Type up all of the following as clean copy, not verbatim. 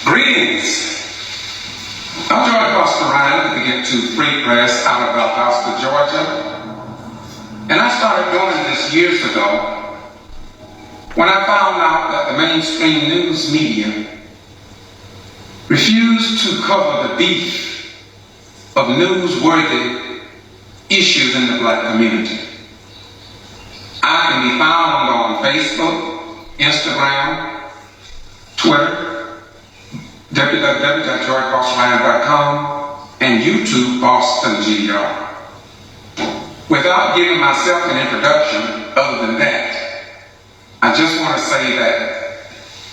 Greetings. I'm George Buster Ryan to get to Free Press out of Valdosta, Georgia. And I started doing this years ago when I found out that the mainstream news media refused to cover the beef of newsworthy issues in the black community. I can be found on Facebook, Instagram, Twitter, www.georgebostonryan.com, and YouTube, Boston G.B.R. Without giving myself an introduction other than that, I just want to say that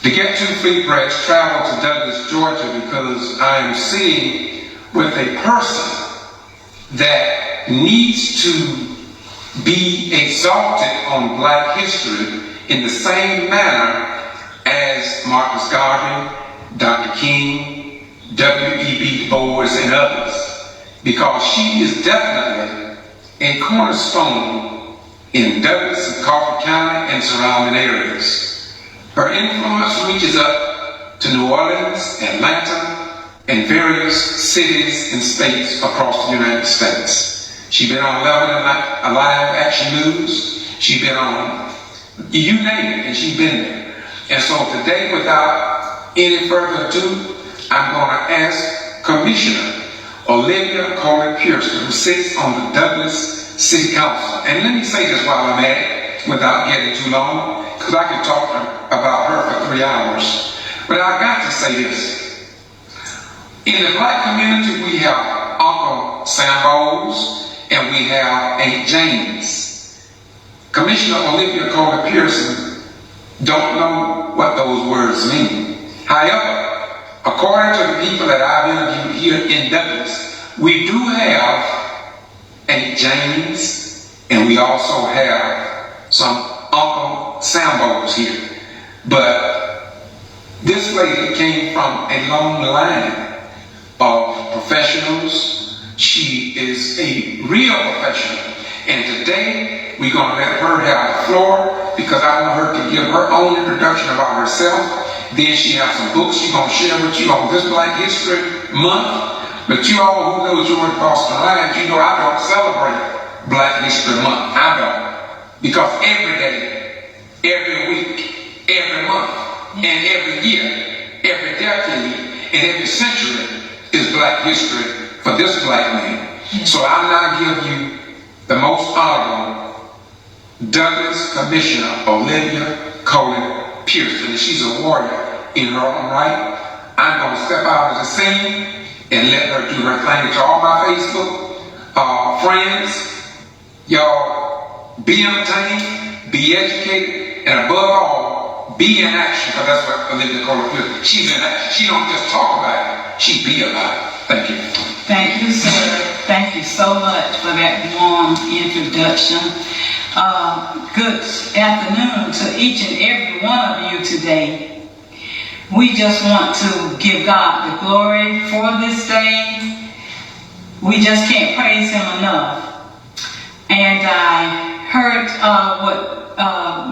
the Get To Free Press traveled to Douglas, Georgia because I am sitting with a person that needs to be exalted on black history in the same manner as Marcus Garvey, Dr. King, W.E.B. Du Bois, and others, because she is definitely a cornerstone in Douglas and Crawford County and surrounding areas. Her influence reaches up to New Orleans, Atlanta, and various cities and states across the United States. She's been on live action news. She's been on, you name it, and she's been there. And so today, without any further ado, I'm going to ask Commissioner Olivia Coley Pearson, who sits on the Douglas City Council. And let me say this while I'm at it, without getting too long, because I can talk about her for 3 hours. But I got to say this. In the black community, we have Uncle Sam Bowles and we have Aunt James. Commissioner Olivia Coley Pearson don't know what those words mean. However, according to the people that I've interviewed here in Douglas, we do have Aunt James, and we also have some Uncle Sambos here. But this lady came from a long line of professionals. She is a real professional. And today, we're going to let her have the floor because I want her to give her own introduction about herself. Then she has some books she's going to share with you on this Black History Month. But you all who know George Boston Ryan, you know I don't celebrate Black History Month. I don't. Because every day, every week, every month, and every year, every decade, and every century is Black history for this black man. So I now give you the most honorable Douglas Commissioner Olivia Coley Pearson, and she's a warrior in her own right. I'm going to step out of the scene and let her do her thing. To all my Facebook friends, y'all be entertained, be educated, and above all, be in action, because that's what Olivia Coley Pearson, she's in action. She don't just talk about it, she be about it. Thank you. Thank you, sir. Thank you so much for that warm introduction. Good afternoon to each and every one of you today. We just want to give God the glory for this day. We just can't praise Him enough. And I heard what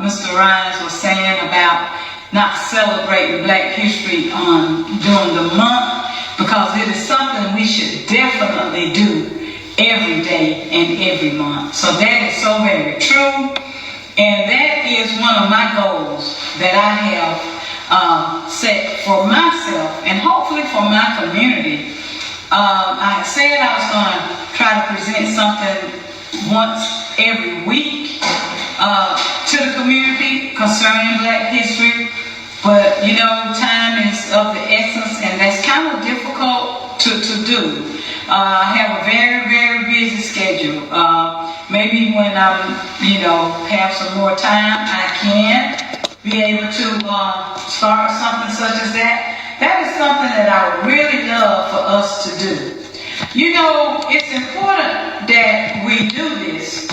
Mr. Ryan was saying about not celebrating Black History during the month, because it is something we should definitely do every day and every month. So that is so very true. And that is one of my goals that I have set for myself and hopefully for my community. I said I was going to try to present something once every week to the community concerning Black history. But you know, time is of the essence, and that's kind of difficult to do. I have a very, very busy schedule. Maybe when I, have some more time, I can be able to start something such as that. That is something that I would really love for us to do. You know, it's important that we do this,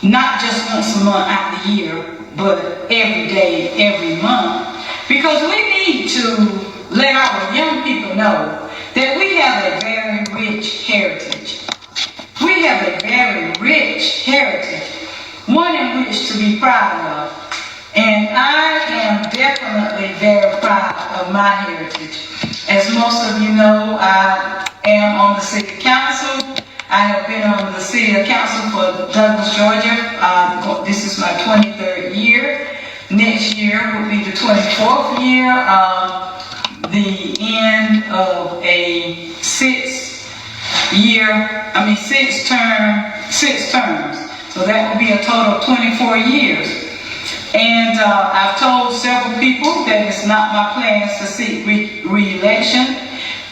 not just once a month out of the year, but every day, every month, because we need to let our young people know that we have a very rich heritage. We have a very rich heritage, one in which to be proud of. And I am definitely very proud proud of my heritage. As most of you know, I am on the city council. I have been on the city council for Douglas, Georgia. This is my 23rd year. Next year will be the 24th year, the end of a 6 terms. So that will be a total of 24 years. And I've told several people that it's not my plans to seek re-election.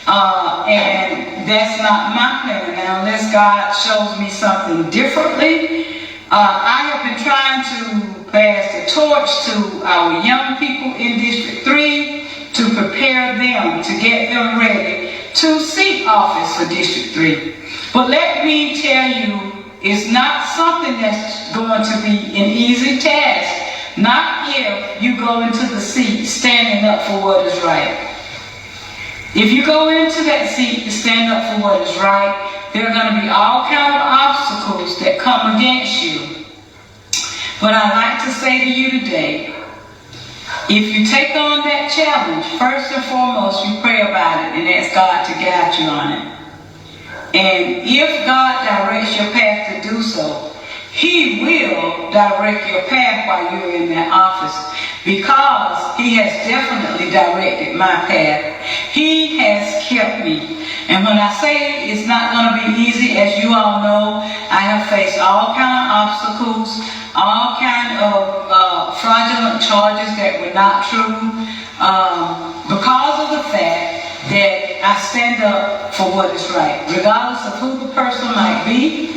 And that's not my plan. Now, unless God shows me something differently, I have been trying to pass the torch to our young people in District 3 to prepare them, to get them ready to seek office for District 3. But let me tell you, it's not something that's going to be an easy task. Not if you go into the seat standing up for what is right. If you go into that seat to stand up for what is right, there are going to be all kinds of obstacles that come against you. But I'd like to say to you today, if you take on that challenge, first and foremost, you pray about it and ask God to guide you on it. And if God directs your path to do so, He will direct your path while you're in that office, because He has definitely directed my path. He has kept me. And when I say it's not going to be easy, as you all know, I have faced all kinds of obstacles, all kinds of fraudulent charges that were not true, because of the fact that I stand up for what is right, regardless of who the person might be,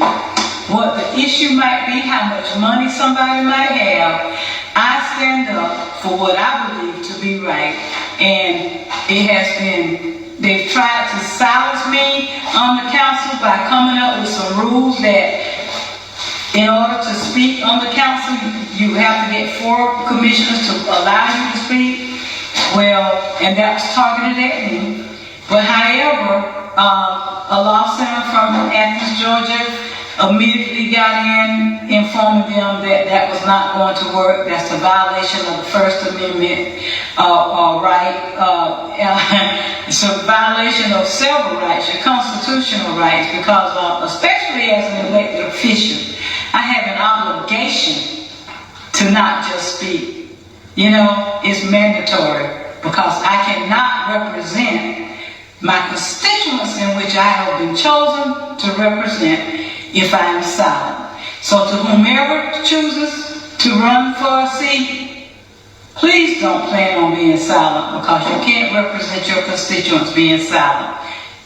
what the issue might be, how much money somebody might have. I stand up for what I believe to be right. And it has been, they've tried to silence me on the council by coming up with some rules that in order to speak on the council, you have to get 4 commissioners to allow you to speak. Well, and that was targeted at me. But however, a law center from Athens, Georgia, immediately got in, informing them that that was not going to work. That's a violation of the First Amendment right. It's a violation of several rights, your constitutional rights, because especially as an elected official, I have an obligation to not just speak. You know, it's mandatory, because I cannot represent my constituents in which I have been chosen to represent if I am silent. So to whomever chooses to run for a seat, please don't plan on being silent, because you can't represent your constituents being silent.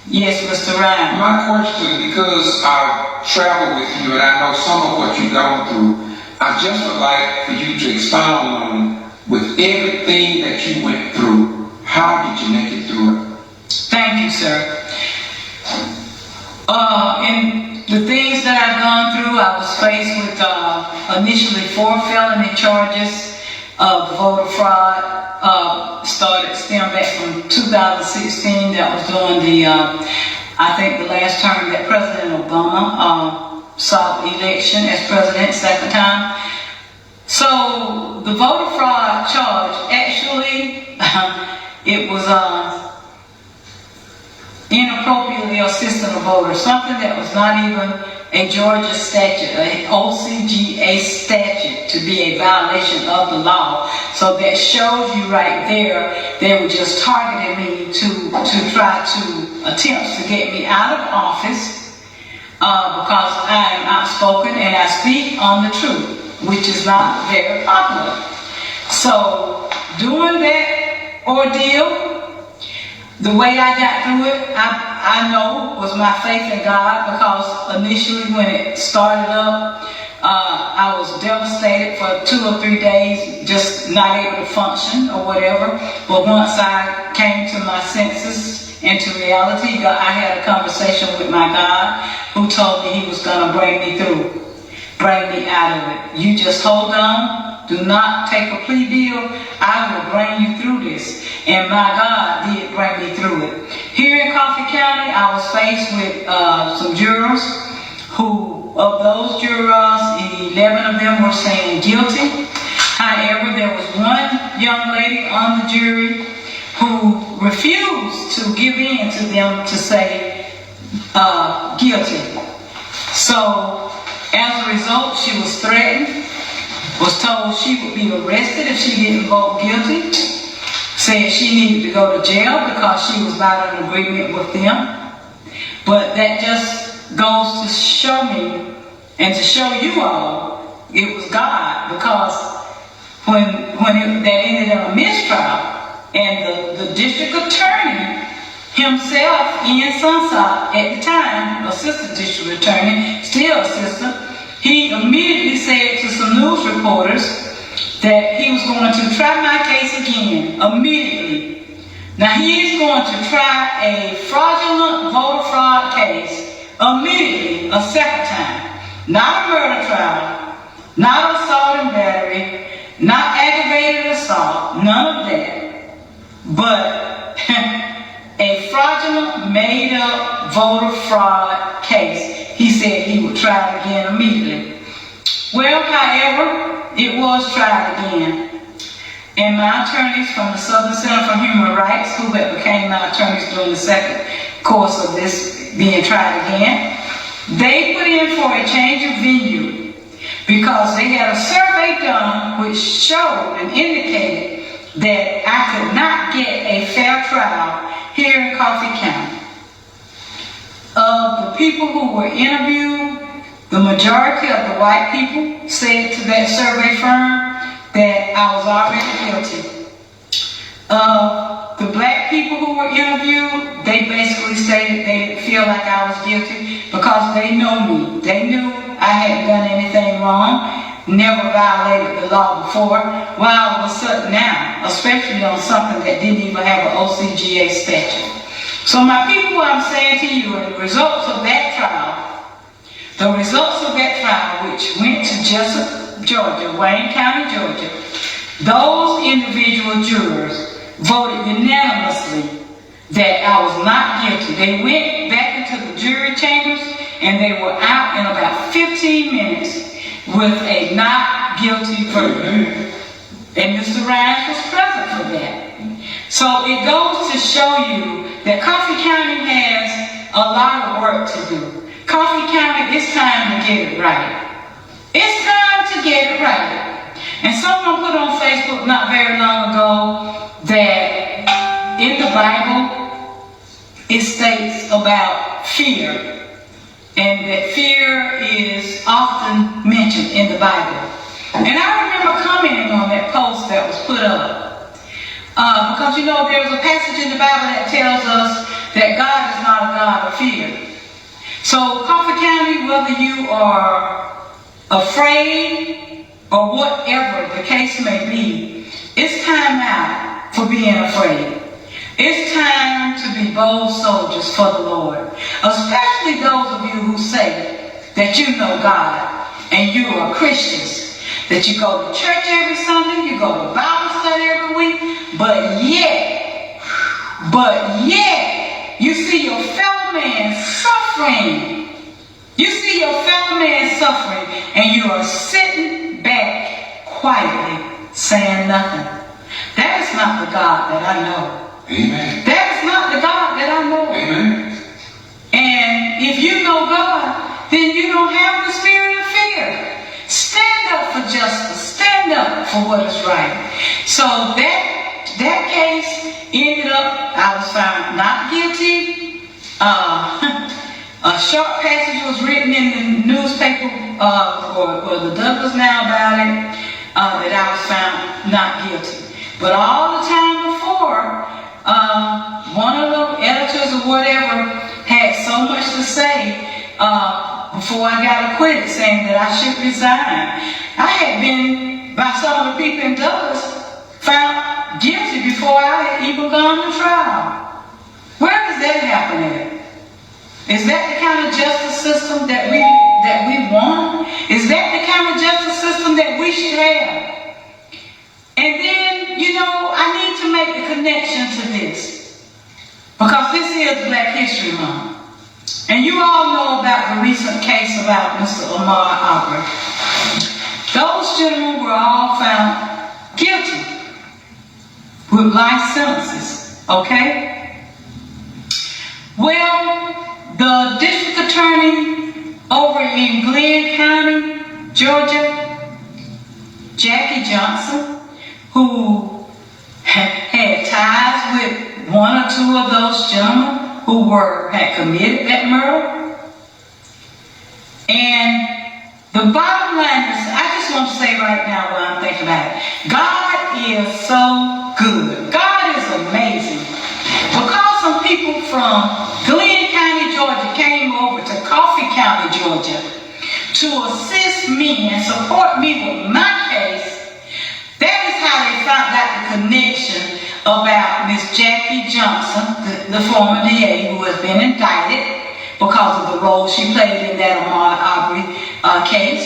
Yes, Mr. Ryan. My question, because I've traveled with you and I know some of what you've gone through, I just would like for you to expound on, with everything that you went through, how did you make it through it? Thank you, sir. In the things that I've gone through, I was faced with initially 4 felony charges of voter fraud. Stemmed back from 2016. That was during the, I think the last term that President Obama sought election as president, second time. So the voter fraud charge, actually, it was inappropriately assisting a voter, something that was not even a Georgia statute, an OCGA statute, to be a violation of the law. So that shows you right there, they were just targeting me to try to attempt to get me out of office, because I am outspoken and I speak on the truth, which is not very popular. So doing that ordeal, the way I got through it, I know was my faith in God, because initially when it started up, I was devastated for 2 or 3 days, just not able to function or whatever. But once I came to my senses and to reality, I had a conversation with my God, who told me He was going to bring me through, bring me out of it. You just hold on. Do not take a plea deal. I will bring you through this. And my God did bring me through it. Here in Coffee County, I was faced with some jurors who, of those jurors, 11 of them were saying guilty. However, there was one young lady on the jury who refused to give in to them to say guilty. So as a result, she was threatened, was told she would be arrested if she didn't vote guilty, said she needed to go to jail because she was not in agreement with them. But that just goes to show me and to show you all it was God, because when that ended in a mistrial, and the district attorney himself, Ian Sunsop, at the time, assistant district attorney, still assistant, he immediately said to some news reporters that he was going to try my case again, immediately. Now he is going to try a fraudulent voter fraud case immediately, a second time. Not a murder trial, not assault and battery, not aggravated assault, none of that. But a fraudulent, made-up voter fraud case. He said he would try it again immediately. Well, however, it was tried again. And my attorneys from the Southern Center for Human Rights, who had became my attorneys during the second course of this being tried again, they put in for a change of venue because they had a survey done which showed and indicated that I could not get a fair trial here in Coffee County. Of the people who were interviewed, the majority of the white people said to that survey firm that I was already guilty. The black people who were interviewed, they basically stated they feel like I was guilty because they know me. They knew I hadn't done anything wrong. Never violated the law before. Why all of a sudden now, especially on something that didn't even have an OCGA statute. So my people, I'm saying to you, the results of that trial, which went to Jessup, Georgia, Wayne County, Georgia, those individual jurors voted unanimously that I was not guilty. They went back into the jury chambers and they were out in about 15 minutes with a not guilty verdict. And Mr. Ryan was present for that. So it goes to show you that Coffee County has a lot of work to do. Coffee County, it's time to get it right. It's time to get it right. And someone put on Facebook not very long ago that in the Bible it states about fear. And that fear is often mentioned in the Bible. And I remember commenting on that post that was put up. Because you know, there's a passage in the Bible that tells us that God is not a God of fear. So Coffee County, whether you are afraid or whatever the case may be, it's time out for being afraid. It's time to be bold soldiers for the Lord. Especially those of you who say that you know God and you are Christians. That you go to church every Sunday, you go to Bible study every week, but yet, you see your fellow man suffering. You see your fellow man suffering and you are sitting back quietly saying nothing. That is not the God that I know. Amen. That is not the God that I know. Amen. And if you know God, then you don't have the spirit of fear. Stand up for justice. Stand up for what is right. So that case ended up, I was found not guilty. A short passage was written in the newspaper or the Douglas Now about it, that I was found not guilty. But all the time before, one of the editors or whatever had so much to say before I got acquitted, saying that I should resign. I had been, by some of the people in Douglas, found guilty before I had even gone to trial. Where does that happen at? Is that the kind of justice system that we want? Is that the kind of justice system that we should have? And then, you know, I need to make the connection to this. Because this is Black History Month. And you all know about the recent case about Mr. Lamar Aubrey. Those gentlemen were all found guilty with life sentences. Okay? Well, the district attorney over in Glenn County, Georgia, Jackie Johnson, who had ties with one or two of those gentlemen who had committed that murder. And the bottom line is, I just want to say right now while I'm thinking about it, God is so good. God is amazing. Because some people from Glenn County, Georgia came over to Coffee County, Georgia to assist me and support me with my case, that is how they found out the connection about Miss Jackie Johnson, the former DA who has been indicted because of the role she played in that Ahmaud Arbery case.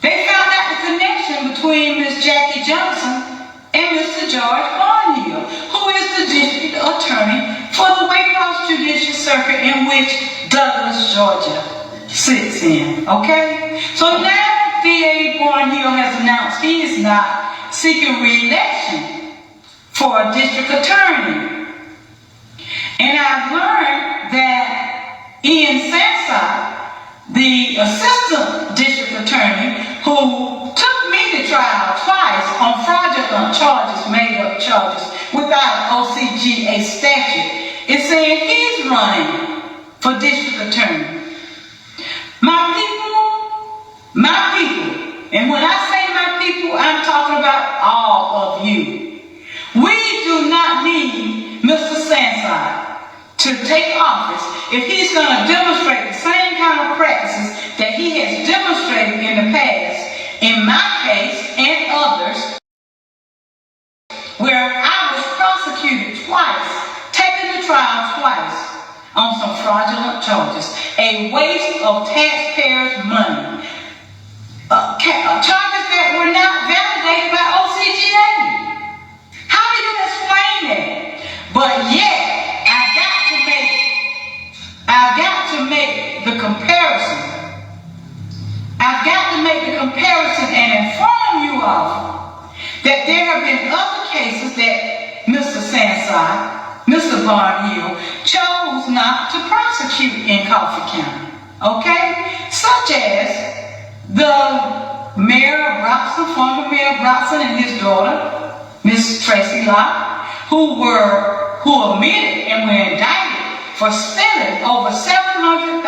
They found out the connection between Miss Jackie Johnson and Mr. George Barnhill, who is the district attorney for the Waycross Judicial Circuit in which Douglas, Georgia sits in. Okay? So now DA Barnhill has announced he is not seeking re-election for a district attorney. And I've learned that Ian Sansai, the assistant district attorney who took me to trial twice on fraudulent charges, made-up charges, without an OCGA statute, is saying he's running for district attorney. My people, and when I say my people, I'm talking about all of you. We do not need Mr. Sansai to take office if he's going to demonstrate the same kind of practices that he has demonstrated in the past, in my case and others, where I was prosecuted twice, taken to trial twice on some fraudulent charges, a waste of taxpayers' money, charges that were not validated by OCGA. How do you explain that? But yet, I've got to make the comparison. I've got to make the comparison and inform you all that there have been other cases that Mr. Sansai, Mr. Barnhill, chose not to prosecute in Coffee County. Okay? Such as the mayor of Bronson, former mayor of Bronson, and his daughter, Miss Tracy Locke, who admitted and were indicted for stealing over $700,000.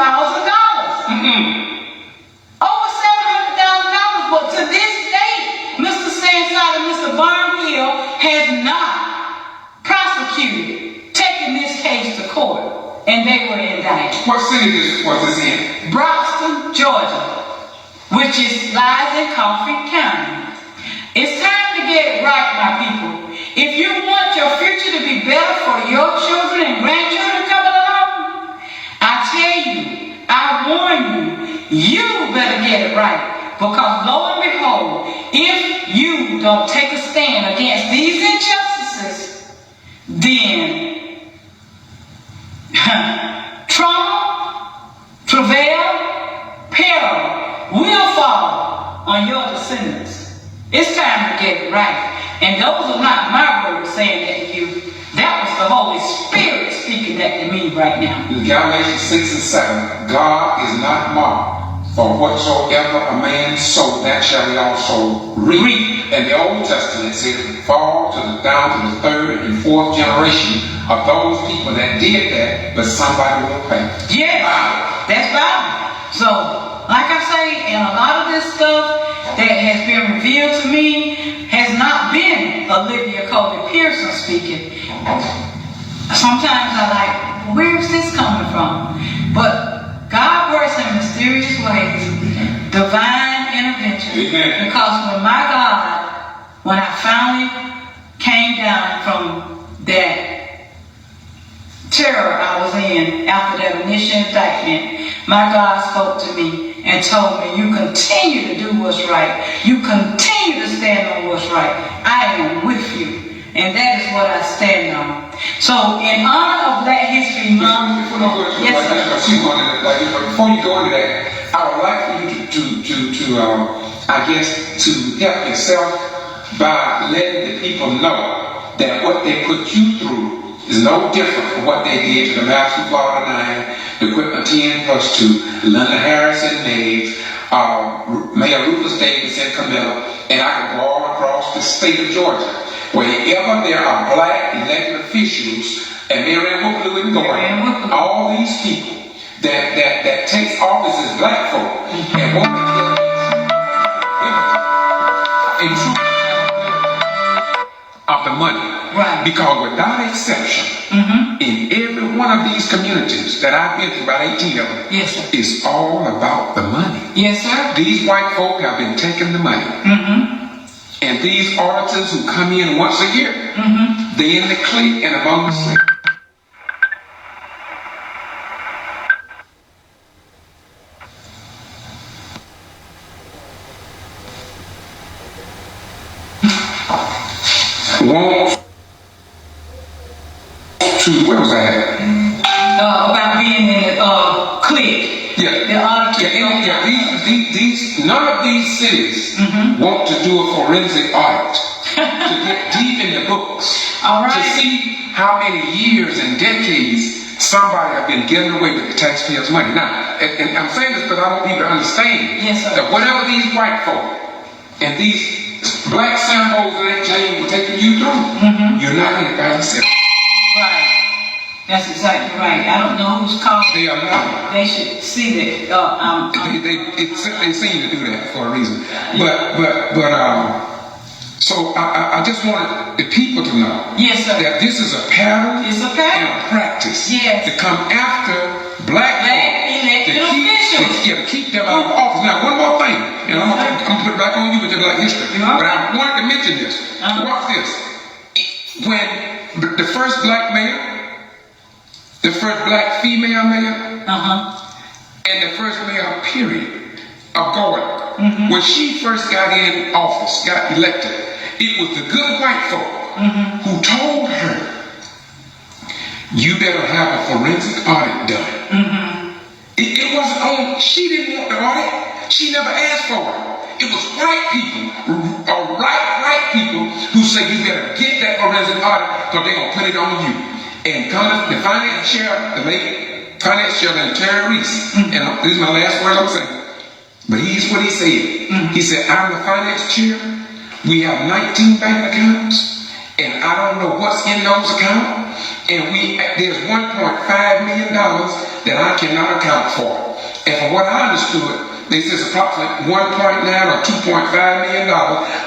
Over $700,000, but to this date, Mr. Sansai and Mr. Barnhill has not prosecuted, taken this case to court, and they were indicted. What city was this in? Bronson, Georgia, which lies in Coffee County. It's time to get it right, my people. If you want your future to be better for your children and grandchildren coming along, I tell you, I warn you, you better get it right. Because lo and behold, if you don't take a stand against these injustices, then trauma, travail, peril will fall on your descendants. It's time to get it right. And those are not my words saying that to you. That was the Holy Spirit speaking that to me right now. Galatians 6 and 7. God is not mocked, for whatsoever a man sow, that shall he also reap. And the Old Testament says, fall down to the third and fourth generation of those people that did that, but somebody will pay. Yes, that's Bible. So, like I say, and a lot of this stuff that has been revealed to me has not been Olivia Coley Pearson speaking. Sometimes I like, where's this coming from? But God works in mysterious ways, divine intervention. Amen. Because when I finally came down from that terror I was in after that initial indictment, my God spoke to me and told me, you continue to do what's right. You continue to stand on what's right. I am with you. And that is what I stand on. So, in honor of Black History Month, before you go into that, I would like for you to help yourself by letting the people know that what they put you through is no different from what they did to the Master Florida 9, the Equipment 10+2, Linda Harrison Meigs, Mayor Rufus Davis and Camilla, and I could go all across the state of Georgia. Wherever there are black elected officials, and Marianne Whoopaloo and Gordon, all these people that takes office as black folk and want to give a true of the money. Right. Because without exception, in every one of these communities that I've been to, about 18 of them, yes, sir, it's all about the money. Yes, sir. These white folk have been taking the money. And these auditors who come in once a year, they in the clique and among the slave. Where was I at? About being in the clique. Yeah. The auditor. These none of these cities want to do a forensic audit to get deep in the books. All right. To see how many years and decades somebody have been getting away with the taxpayers' money. Now, and I'm saying this because I want people to understand that whatever these white folk and these black symbols that Jane were taking you through, you're not in it by yourself. Right. That's exactly right. I don't know who's calling. They are not. They should see that. They seem to do that for a reason. So I just wanted the people to know yes, sir, that this is a pattern, it's a pattern and a practice yes, to come after black elected officials. To keep them out of office. Now, one more thing, and I'm gonna put it back on you with the black history, but I wanted to mention this. Watch this. When the first black mayor, the first black female mayor, and the first mayor, period, of Gordon, when she first got in office, got elected, it was the good white folk who told her, you better have a forensic audit done. It wasn't on, she didn't want the audit, she never asked for it. It was white people, right people, who say you better get that forensic audit because they're going to put it on you. And the finance chair, the late finance chair, Terry Reese, and this is my last word I'm saying, but he's what he said. He said, I'm the finance chair, we have 19 bank accounts, and I don't know what's in those accounts, and there's $1.5 million that I cannot account for. And from what I understood, they said approximately $1.9 or $2.5 million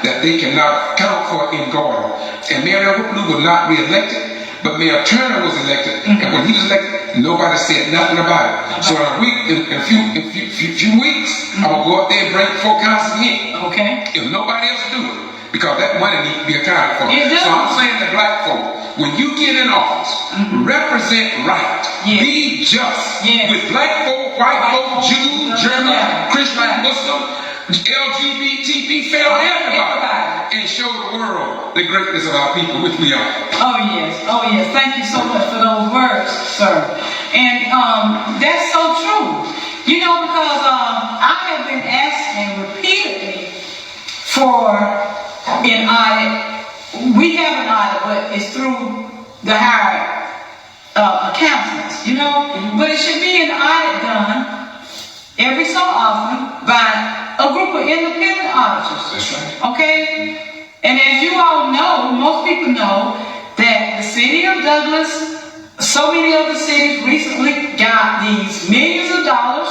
that they cannot account for in Gordon. And Mayor Whoopaloo was not re-elected, but Mayor Turner was elected. And when he was elected, nobody said nothing about it. So in a few weeks, I'm gonna go up there and bring 4 councils in. Okay. If nobody else do it, because that money needs to be accounted for. So I'm saying to black folk, when you get in office, represent right. Be just with black folk, white folk, Jews, German, Christian, Muslim, LGBT, be fair to everybody, and show the world the greatness of our people, which we are. Oh yes. Thank you so much for those words, sir. And that's so true. You know, because I have been asking repeatedly for an audit. We have an audit, but it's through the hired accountants, you know. But it should be an audit done every so often by a group of independent auditors. That's right. Okay? And as you all know, most people know that the city of Douglas, so many other cities recently got these millions of dollars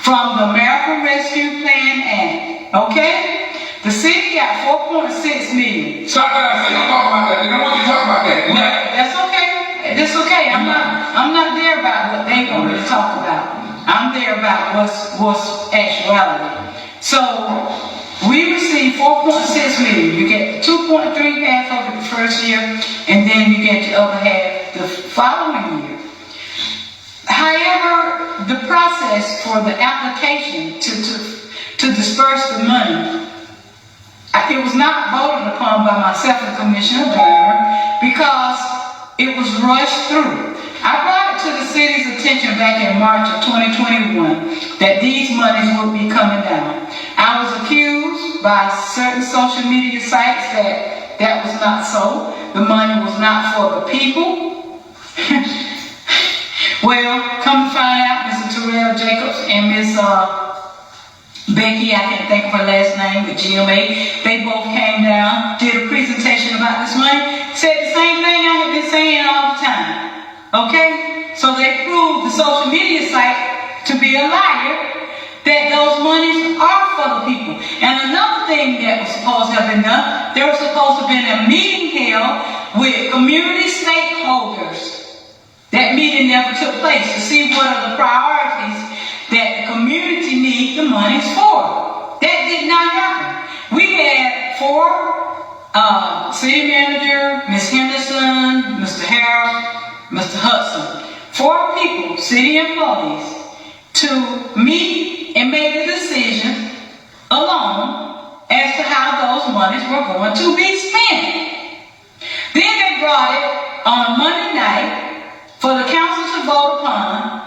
from the American Rescue Plan Act. Okay? The city got $4.6 million. Stop that! Don't talk about that. They don't want you to talk about that. That's okay. That's okay. I'm not there about what they want me to talk about. I'm there about what's actuality. So we received $4.6 million. You get 2.3 half of it the first year, and then you get the other half the following year. However, the process for the application to disperse the money, it was not voted upon by myself and Commissioner Burner because it was rushed through. I brought it to the city's attention back in March of 2021 that these monies would be coming down. I was accused by certain social media sites that that was not so. The money was not for the people. Well, come to find out, Mr. Terrell Jacobs and Miss Becky, I can't think of her last name, but GMA, they both came down, did a presentation about this money, said the same thing I have been saying all the time. Okay? So they proved the social media site to be a liar, that those monies are for the people. And another thing that was supposed to have been done, there was supposed to have been a meeting held with community stakeholders. That meeting never took place to see what are the priorities that the community needs the monies for. That did not happen. We had 4 city manager, Ms. Henderson, Mr. Harold, Mr. Hudson, 4 people, city employees, to meet and make a decision alone as to how those monies were going to be spent. Then they brought it on a Monday night for the council to vote upon,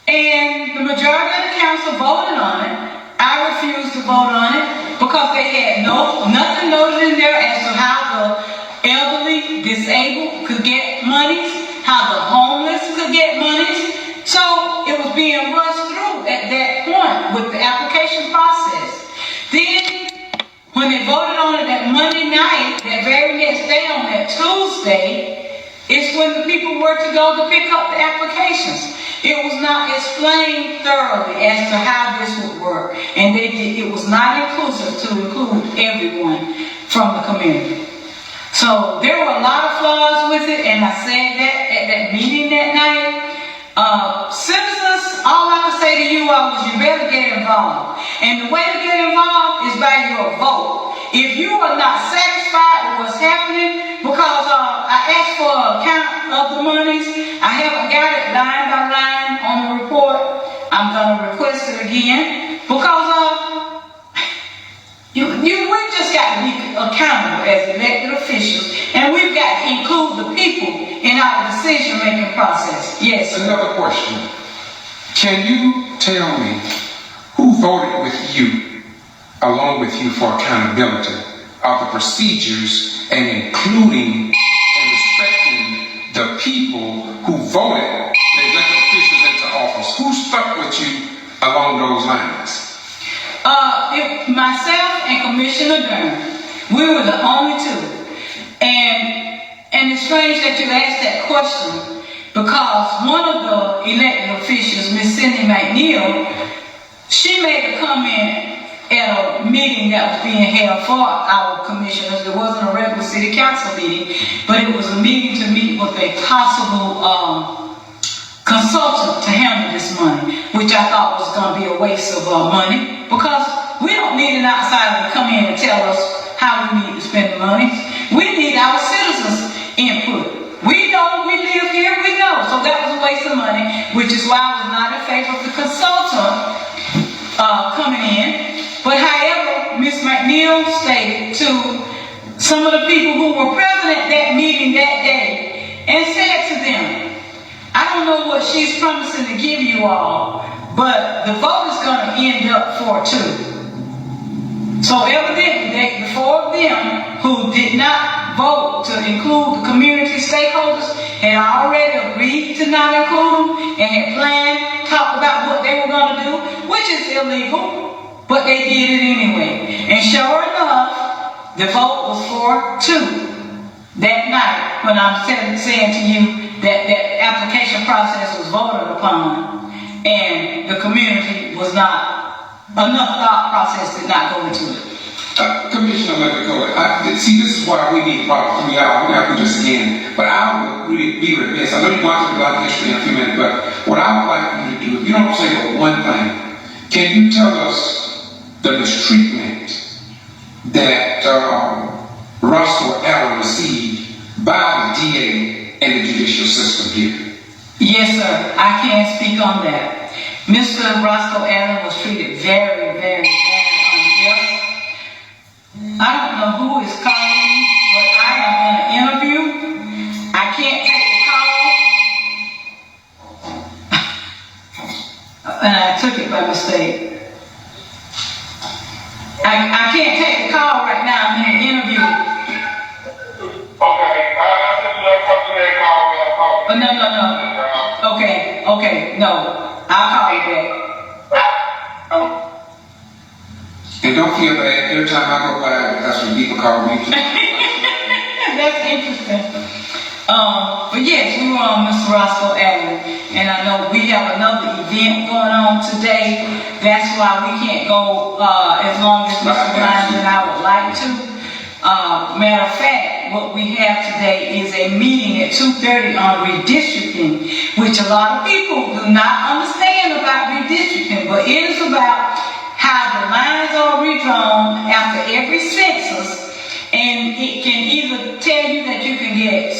and the majority of the council voted on it. I refused to vote on it because they had nothing noted in there as to how the elderly, disabled could get monies, how the homeless could get monies. So it was being rushed through at that point with the application process. Then, when they voted on it that Monday night, that very next day on that Tuesday, it's when the people were to go to pick up the applications. It was not explained thoroughly as to how this would work. And it was not inclusive to include everyone from the community. So there were a lot of flaws with it, and I said that at that meeting that night. Citizens, all I can say to you all is you better get involved. And the way to get involved is by your vote. If you are not satisfied with what's happening, because I asked for a count of the monies, I haven't got it line by line on the report. I'm going to request it again because we just got to be accountable as elected officials, and we've got to include the people in our decision-making process. Yes. Another question. Can you tell me who voted with you, along with you, for accountability of the procedures and including and respecting the people who voted the elected officials into office? Who stuck with you along those lines? Myself and Commissioner Durham, we were the only 2. And it's strange that you asked that question because one of the elected officials, Miss Cindy McNeil, she made a comment at a meeting that was being held for our commissioners. It wasn't a regular city council meeting, but it was a meeting to meet with a possible consultant to handle this money, which I thought was going to be a waste of money because we don't need an outsider to come in and tell us how we need to spend the money. We need our citizens' input. We know, we live here, we know. So that was a waste of money, which is why I was not in favor of the consultant coming in. But however, Ms. McNeil stated to some of the people who were present at that meeting that day and said to them, I don't know what she's promising to give you all, but the vote is going to end up 4-2. So evidently, the 4 of them who did not vote to include the community stakeholders had already agreed to not include them and had planned, talked about what they were going to do, which is illegal, but they did it anyway. And sure enough, the vote was 4-2 that night when I'm saying to you that that application process was voted upon and the community was not. Enough thought process did not go into it. Commissioner Coley, see, this is why we need probably 3 hours. We're going to do this again, but I would really be remiss. I know you're going to do a lot of history in a few minutes, but what I would like you to do, if you don't say but one thing, can you tell us the mistreatment that Roscoe Allen received by the DA and the judicial system here? Yes, sir. I can speak on that. Mr. Roscoe Allen was treated very, very, very unjust. I don't know who is calling me, but I am in an interview. I can't take the call. And I took it by mistake. I can't take the call right now. I'm in an interview. Oh, no. Okay, no. I'll call you back. And don't feel bad, every time I go by, that's when people call me. That's interesting. But yes, we were on Mr. Roscoe Allen, and I know we have another event going on today. That's why we can't go as long as Mr. Lyons and I would like to. Matter of fact, what we have today is a meeting at 2:30 on redistricting, which a lot of people do not understand about redistricting, but it is about how the lines are redrawn after every census, and it can either tell you that you can get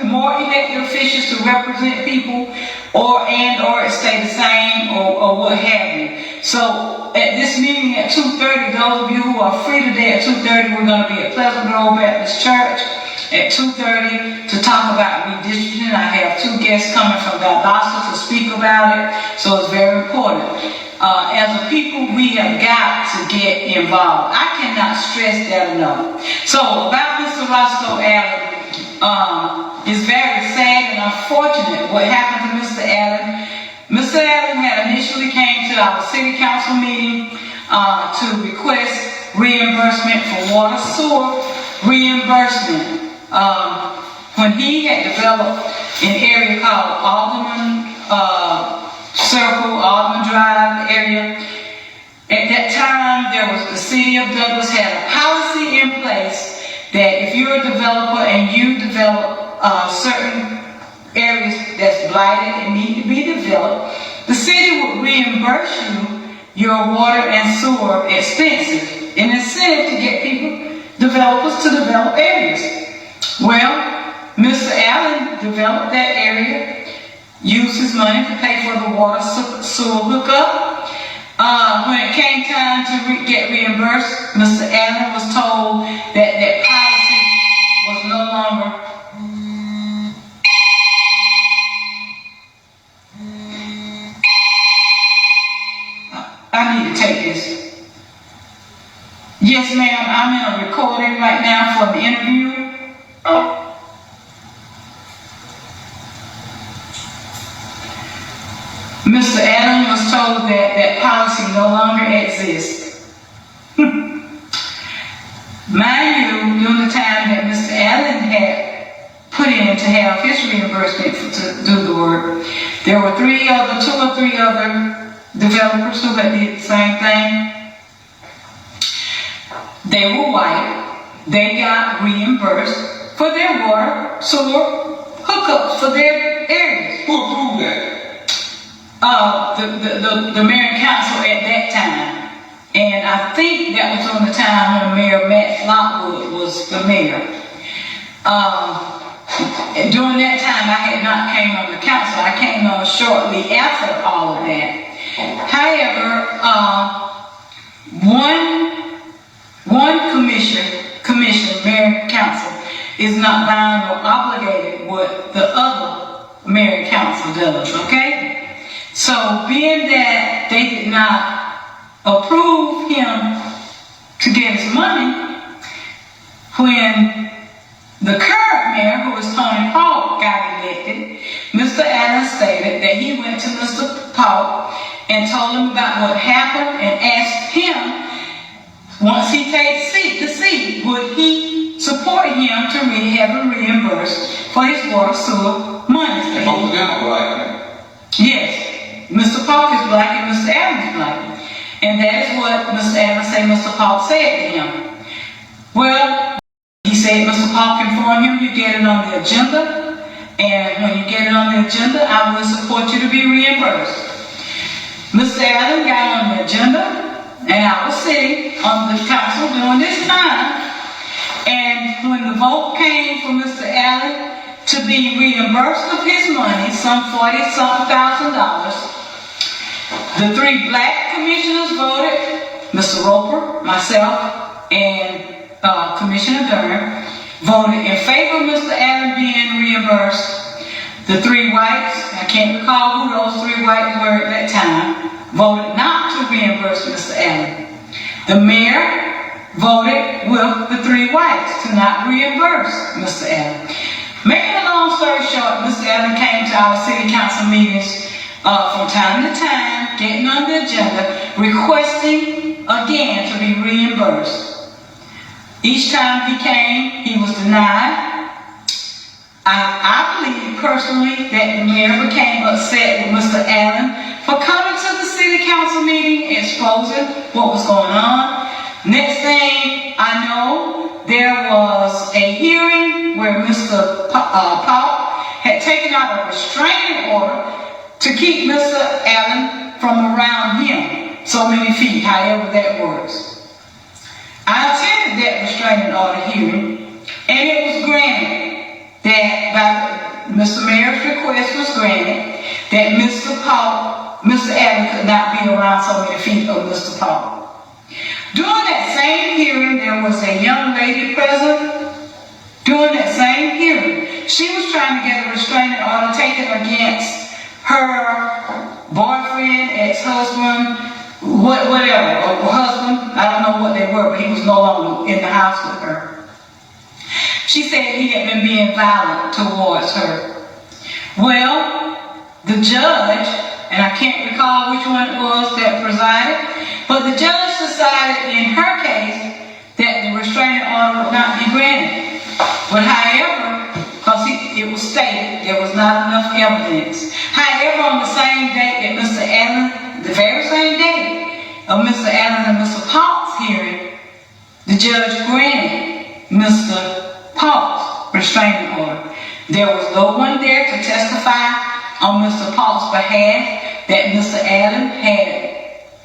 more elected officials to represent people, or it stay the same, or what have you. So at this meeting at 2:30, those of you who are free today at 2:30, we're going to be at Pleasant Grove Baptist Church at 2:30 to talk about redistricting. I have two guests coming from Valdosta to speak about it, so it's very important. As a people, we have got to get involved. I cannot stress that enough. So about Mr. Roscoe Allen, it's very sad and unfortunate what happened to Mr. Allen. Mr. Allen had initially came to our city council meeting to request reimbursement for water sewer reimbursement. When he had developed an area called Alderman Circle, Alderman Drive area. At that time, the city of Douglas had a policy in place that if you're a developer and you develop certain areas that's blighted and need to be developed, the city would reimburse you your water and sewer expenses, an incentive to get developers to develop areas. Well, Mr. Allen developed that area, used his money to pay for the water sewer hookup. When it came time to get reimbursed, Mr. Allen was told that that policy was no longer I need to take this. Yes, ma'am, I'm in a recording right now for the interview. Mr. Allen was told that that policy no longer exists. Mind you, during the time that Mr. Allen had put in to have his reimbursement to do the work, there were two or three other developers who had did the same thing. They were white. They got reimbursed for their water, sewer hookups for their areas. Who approved that? The mayor and council at that time. And I think that was on the time when Mayor Matt Lockwood was the mayor. During that time, I had not came on the council. I came on shortly after all of that. However, one commission, mayor and council, is not bound or obligated what the other mayor and council does, okay? So being that they did not approve him to get his money, when the current mayor, who is Tony Paul, got elected, Mr. Allen stated that he went to Mr. Paul and told him about what happened and asked him, once he takes the seat, would he support him to have him reimbursed for his water sewer money? Both of them are black. Yes. Mr. Paul is black and Mr. Allen is black. And that is what Mr. Allen said Mr. Paul said to him. Well, he said Mr. Paul informed him, you get it on the agenda, and when you get it on the agenda, I will support you to be reimbursed. Mr. Allen got on the agenda, and I was sitting on the council during this time, and when the vote came for Mr. Allen to be reimbursed of his money, some $40,000, the three black commissioners voted, Mr. Roper, myself, and Commissioner Durham, voted in favor of Mr. Allen being reimbursed. The three whites, I can't recall who those three whites were at that time, voted not to reimburse Mr. Allen. The mayor voted with the three whites to not reimburse Mr. Allen. Making a long story short, Mr. Allen came to our city council meetings from time to time, getting on the agenda, requesting again to be reimbursed. Each time he came, he was denied. I believe personally that the mayor became upset with Mr. Allen for coming to the city council meeting, exposing what was going on. Next thing I know, there was a hearing where Mr. Paul had taken out a restraining order to keep Mr. Allen from around him so many feet, however that works. I attended that restraining order hearing, and it was granted that by Mr. Mayor's request was granted that Mr. Allen could not be around so many feet of Mr. Paul. During that same hearing, there was a young lady present. During that same hearing, she was trying to get a restraining order taken against her boyfriend, ex-husband, whatever, or husband. I don't know what they were, but he was no longer in the house with her. She said he had been being violent towards her. Well, the judge, and I can't recall which one it was that presided, but the judge decided in her case that the restraining order would not be granted. But however, because it was stated there was not enough evidence. However, on the same day that Mr. Allen, the very same day of Mr. Allen and Mr. Paul's hearing, the judge granted Mr. Paul's restraining order. There was no one there to testify on Mr. Paul's behalf that Mr. Allen had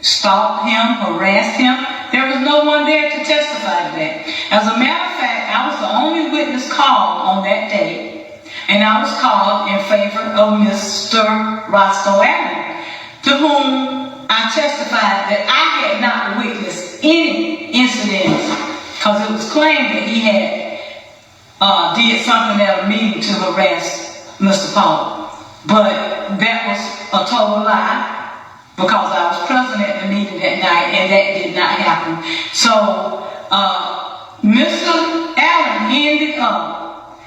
stalked him, harassed him. There was no one there to testify to that. As a matter of fact, I was the only witness called on that day, and I was called in favor of Mr. Roscoe Allen, to whom I testified that I had not witnessed any incidents, because it was claimed that he had did something at a meeting to harass Mr. Paul. But that was a total lie, because I was present at the meeting that night and that did not happen. So Mr. Allen ended up,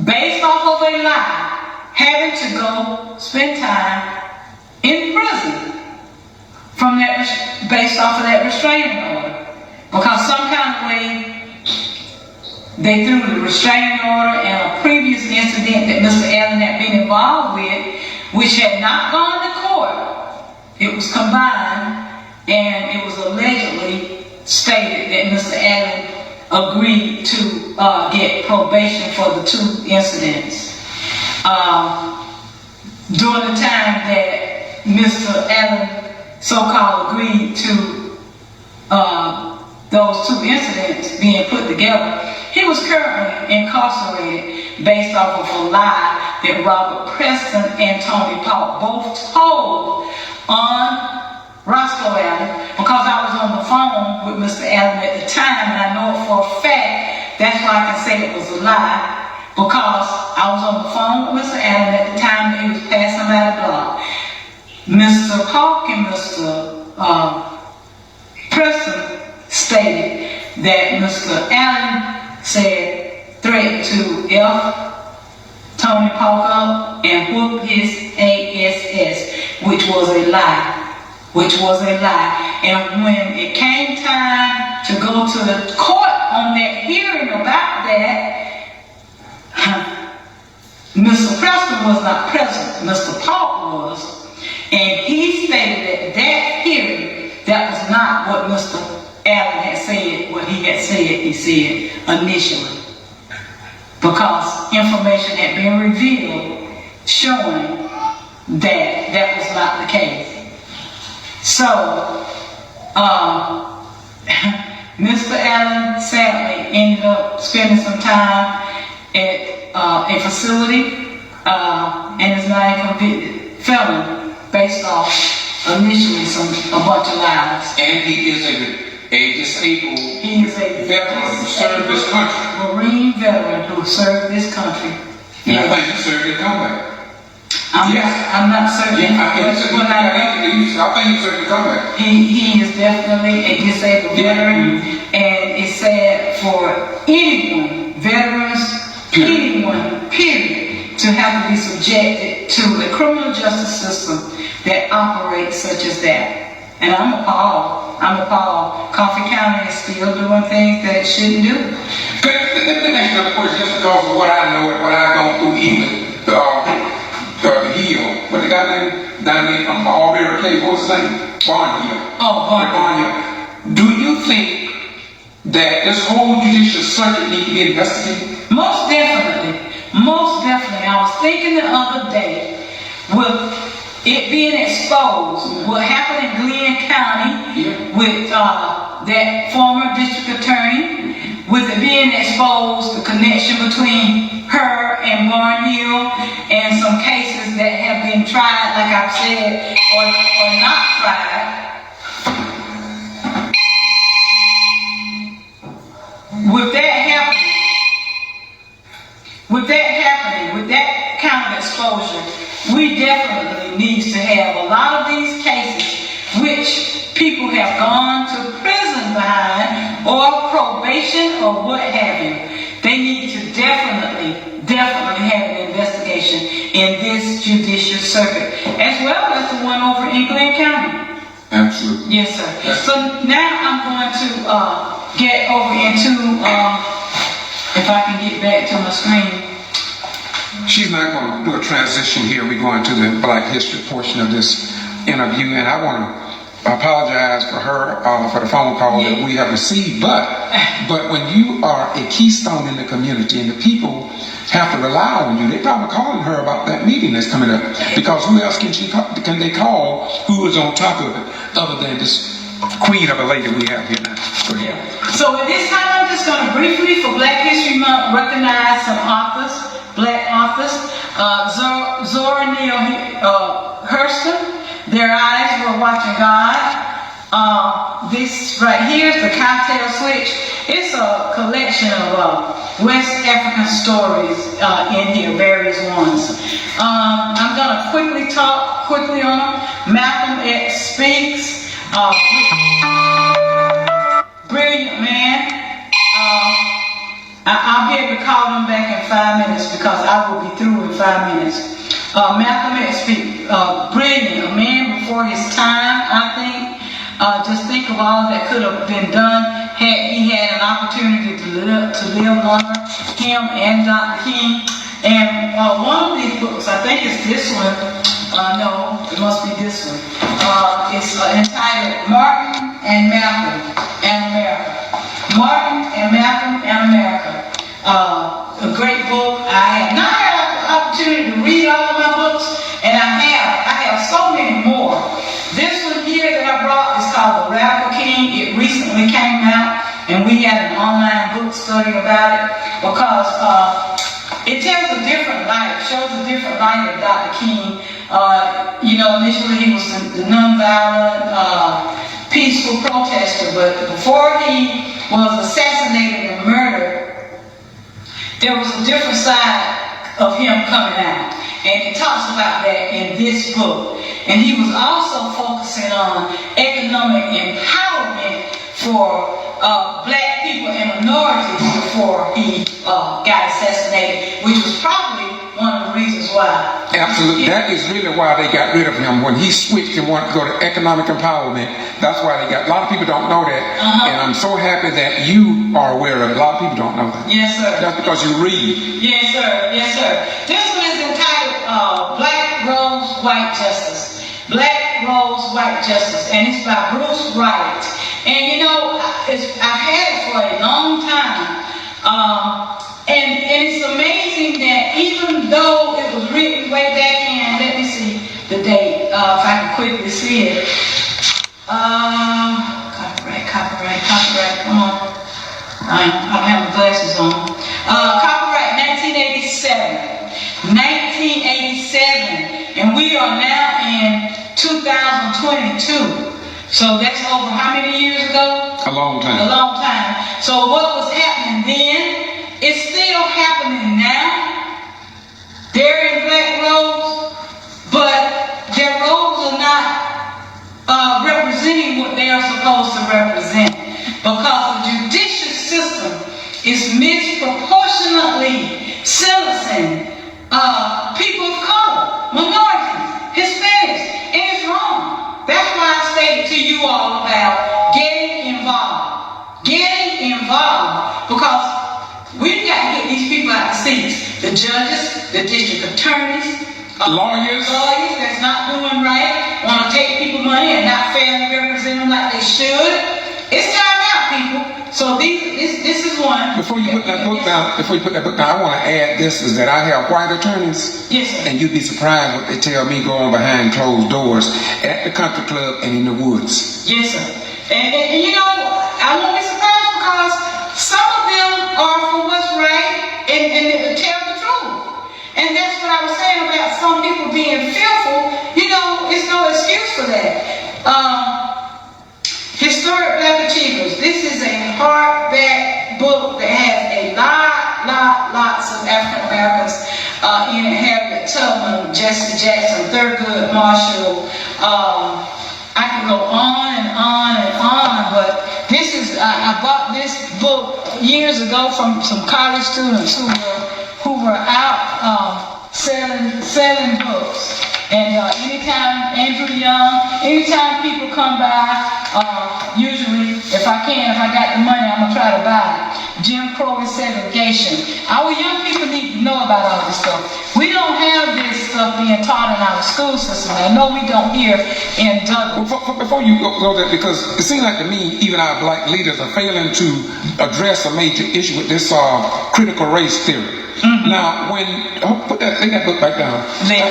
based off of a lie, having to go spend time in prison from that, based off of that restraining order. Because some kind of way they threw the restraining order and a previous incident that Mr. Allen had been involved with, which had not gone to court. It was combined, and it was allegedly stated that Mr. Allen agreed to get probation for the two incidents. During the time that Mr. Allen so-called agreed to those two incidents being put together, he was currently incarcerated based off of a lie that Robert Pearson and Tony Paul both told on Roscoe Allen, because I was on the phone with Mr. Allen at the time, and I know it for a fact. That's why I can say it was a lie, because I was on the phone with Mr. Allen at the time that he was passing by the block. Mr. Hawk and Mr. Pearson stated that Mr. Allen threatened to Tony Hawk up and whoop his ass, which was a lie. And when it came time to go to the court on that hearing about that, Mr. Preston was not present, Mr. Paul was, and he stated that hearing, that was not what Mr. Allen had said, what he had said, he said initially. Because information had been revealed showing that that was not the case. So, Mr. Allen sadly ended up spending some time at a facility and is now a convicted felon based off initially a bunch of lies. And he is a disabled veteran who served this country. Marine veteran who served this country. And I think he served in combat. I'm not certain. Yeah, I think he served in combat. He is definitely a disabled veteran, and it's sad for anyone, veterans, anyone, period, to have to be subjected to a criminal justice system that operates such as that. And I'm appalled. I'm appalled. Coffee County is still doing things that it shouldn't do. Let me ask you another question, just because of what I know and what I've gone through, even the Hill. What the guy named down there from Auburn Cave, what's his name? Barn Hill. Oh, Barn Hill. Do you think that this whole judicial circuit needs to be investigated? Most definitely. Most definitely. I was thinking the other day, with it being exposed, what happened in Glenn County with that former district attorney, with it being exposed, the connection between her and Barn Hill, and some cases that have been tried, like I've said, or not tried. With that kind of exposure, we definitely need to have a lot of these cases which people have gone to prison behind, or probation, or what have you. They need to definitely have an investigation in this judicial circuit, as well as the one over in Glenn County. Absolutely. Yes, sir. So now I'm going to get over into, if I can get back to my screen. She's not going to do a transition here. We're going to the Black History portion of this interview, and I want to apologize for her for the phone call that we have received. But when you are a keystone in the community and the people have to rely on you, they're probably calling her about that meeting that's coming up, because who else can they call who is on top of it other than this queen of a lady we have here now? So at this time, I'm just going to briefly, for Black History Month, recognize some authors, Black authors. Zora Neale Hurston, Their Eyes Were Watching God. This right here is the Cocktail Switch. It's a collection of West African stories in here, various ones. I'm going to quickly talk on them. Malcolm X Speaks. Brilliant man. I'll be able to call him back in 5 minutes, because I will be through in 5 minutes. Malcolm X Speaks. Brilliant. A man before his time, I think. Just think of all that could have been done had he had an opportunity to live longer, him and Dr. King. And one of these books, I think it's this one. No, it must be this one. It's entitled Martin and Malcolm and America. Martin and Malcolm and America. A great book. I have not had an opportunity to read all of my books, and I have so many more. This one here that I brought is called The Radical King. It recently came out, and we had an online book study about it, because it tells a different light, shows a different light of Dr. King. Initially he was the nonviolent, peaceful protester, but before he was assassinated and murdered, there was a different side of him coming out. And it talks about that in this book. And he was also focusing on economic empowerment for black people and minorities before he got assassinated, which was probably one of the reasons why. Absolutely. That is really why they got rid of him. When he switched and wanted to go to economic empowerment, that's why they got. A lot of people don't know that. And I'm so happy that you are aware of it. A lot of people don't know that. Yes, sir. That's because you read. Yes, sir. Yes, sir. This one is entitled Black Rose, White Justice. Black Rose, White Justice. And it's by Bruce Wright. And I've had it for a long time. And it's amazing that even though it was written way back in, let me see the date, if I can quickly see it. Copyright, come on. I don't have my glasses on. Copyright 1987. 1987. And we are now in 2022. So that's over how many years ago? A long time. A long time. So what was happening then, it's still happening now. They're in black robes, but their robes are not representing what they are supposed to represent, because the judicial system is misproportionately sentencing people of color, minorities, Hispanics, and it's wrong. That's why I stated to you all about getting involved. Getting involved, because we've got to get these people out of the seats. The judges, the district attorneys, lawyers that's not doing right, want to take people money and not fairly represent them like they should. It's time out, people. So this is one. Before you put that book down, I want to add this, is that I have white attorneys. Yes, sir. And you'd be surprised what they tell me going behind closed doors at the country club and in the woods. Yes, sir. And you know, I won't be surprised, because some of them are for what's right and tell the truth. And that's what I was saying about some people being fearful. You know, it's no excuse for that. Historic Black Achievers. This is a hardback book that has a lots of African Americans in it. Harriet Tubman, Jesse Jackson, Thurgood Marshall. I can go on and on, but this is, I bought this book years ago from some college students who were out selling books. And anytime Andrew Young, anytime people come by, usually if I got the money, I'm gonna try to buy it. Jim Crow and segregation. Our young people need to know about all this stuff. We don't have this stuff being taught in our school system. I know we don't here in Douglas. Before you go there, because it seems like to me, even our black leaders are failing to address a major issue with this critical race theory. Mm-hmm. Now, lay that book back down.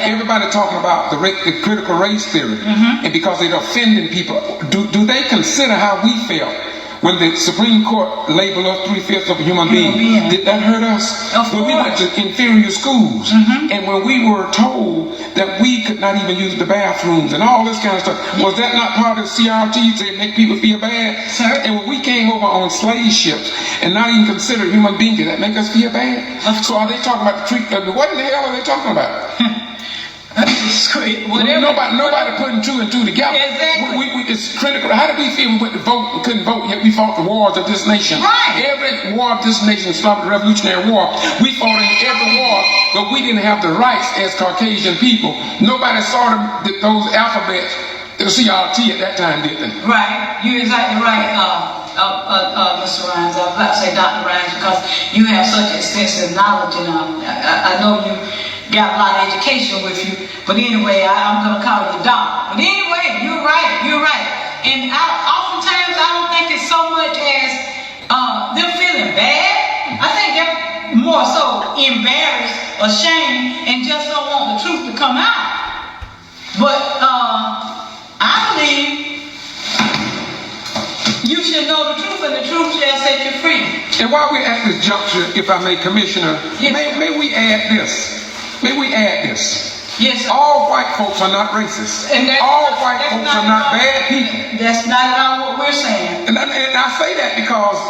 Everybody talking about the critical race theory, mm-hmm. and because they're offending people, do they consider how we felt when the Supreme Court labeled us 3/5 of a human being? Did that hurt us? When we went to inferior schools, mm-hmm. and when we were told that we could not even use the bathrooms and all this kind of stuff, was that not part of CRT to make people feel bad? Sir? And when we came over on slave ships and not even considered human beings, did that make us feel bad? So are they talking about the treatment? What in the hell are they talking about? Nobody putting two and two together. Exactly. It's critical. How did we feel when we went to vote and couldn't vote, yet we fought the wars of this nation? Right. Every war of this nation started the Revolutionary War. We fought in every war, but we didn't have the rights as Caucasian people. Nobody saw those alphabets, the CRT at that time, did they? Right. You're exactly right, Mr. Rhines. I was about to say Dr. Rhines, because you have such extensive knowledge, and I know you got a lot of education with you. But anyway, I'm going to call you Doc. But anyway, you're right. And oftentimes I don't think it's so much as them feeling bad. I think they're more so embarrassed, ashamed, and just don't want the truth to come out. But I believe you should know the truth, and the truth shall set you free. And while we're at this juncture, if I may, Commissioner, yes. may we add this? Yes, sir. All white folks are not racist. All white folks are not bad people. That's not at all what we're saying. And I say that because